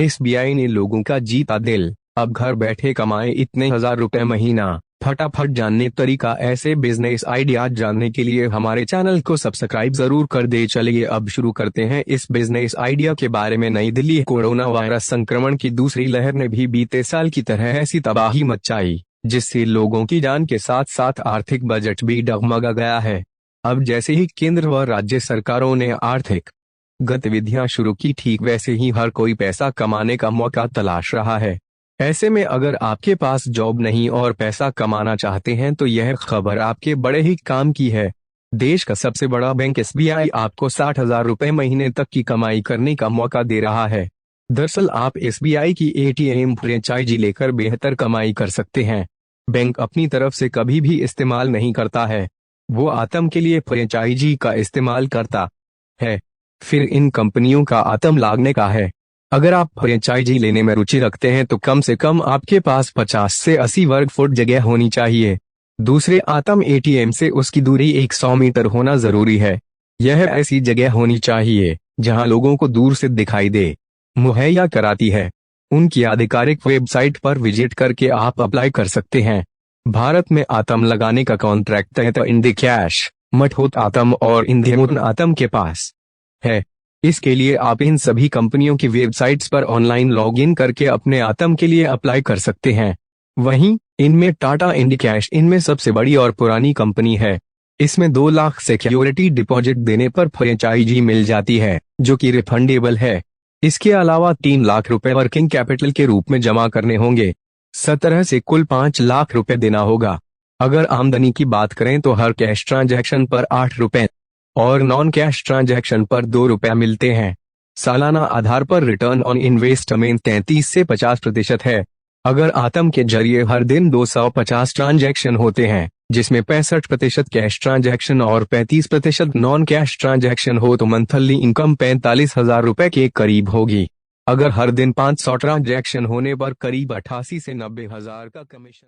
SBI ने लोगों का जीता दिल, अब घर बैठे कमाए इतने हजार रुपए महीना। फटाफट जानने तरीका। ऐसे बिजनेस आइडियाज जानने के लिए हमारे चैनल को सब्सक्राइब जरूर कर दे। चलिए अब शुरू करते हैं इस बिजनेस आइडिया के बारे में। नई दिल्ली। कोरोना वायरस संक्रमण की दूसरी लहर ने भी बीते साल की तरह ऐसी तबाही मचाई, जिससे लोगों की जान के साथ साथ आर्थिक बजट भी डगमगा गया है। अब जैसे ही केंद्र व राज्य सरकारों ने आर्थिक गतिविधियां शुरू की, ठीक वैसे ही हर कोई पैसा कमाने का मौका तलाश रहा है। ऐसे में अगर आपके पास जॉब नहीं और पैसा कमाना चाहते हैं तो यह खबर आपके बड़े ही काम की है। देश का सबसे बड़ा बैंक एसबीआई आपको 60,000 रुपए महीने तक की कमाई करने का मौका दे रहा है। दरअसल आप एसबीआई की एटीएम फ्रेंचाइजी लेकर बेहतर कमाई कर सकते हैं। बैंक अपनी तरफ से कभी भी इस्तेमाल नहीं करता है, वो आतम के लिए फ्रेंचाइजी का इस्तेमाल करता है। फिर इन कंपनियों का आतम लागने का है। अगर आप फ्रेंचाइजी लेने में रुचि रखते हैं तो कम से कम आपके पास 50 से 80 वर्ग फुट जगह होनी चाहिए। दूसरे आतम एटीएम से उसकी दूरी 100 मीटर होना जरूरी है। यह ऐसी जगह होनी चाहिए जहां लोगों को दूर से दिखाई दे। मुहैया कराती है। उनकी आधिकारिक वेबसाइट पर विजिट करके आप अप्लाई कर सकते हैं। भारत में आतम लगाने का कॉन्ट्रैक्ट तहत इंडी कैश, मठोत आतम और इंधेमुन आतम के पास है। इसके लिए आप इन सभी कंपनियों की वेबसाइट्स पर ऑनलाइन लॉगिन करके अपने आतम के लिए अप्लाई कर सकते हैं। वहीं इनमें टाटा इंडी कैश इनमें सबसे बड़ी और पुरानी कंपनी है। इसमें 2 लाख सिक्योरिटी डिपॉजिट देने पर फ्रेंचाइजी मिल जाती है, जो कि रिफंडेबल है। इसके अलावा 3 लाख रुपए वर्किंग कैपिटल के रूप में जमा करने होंगे। 17 से कुल 5 लाख रुपए देना होगा। अगर आमदनी की बात करें तो हर कैश ट्रांजैक्शन पर 8 रुपए और नॉन कैश ट्रांजैक्शन पर 2 रुपए मिलते हैं। सालाना आधार पर रिटर्न ऑन इन्वेस्टमेंट 33 से 50% है। अगर आतम के जरिए हर दिन 250 ट्रांजैक्शन होते हैं, जिसमें 65% कैश ट्रांजैक्शन और 35% नॉन कैश ट्रांजैक्शन हो तो मंथली इनकम 45,000 रुपए के करीब होगी। अगर हर दिन 500 ट्रांजैक्शन होने पर करीब 88 से 90,000 का कमीशन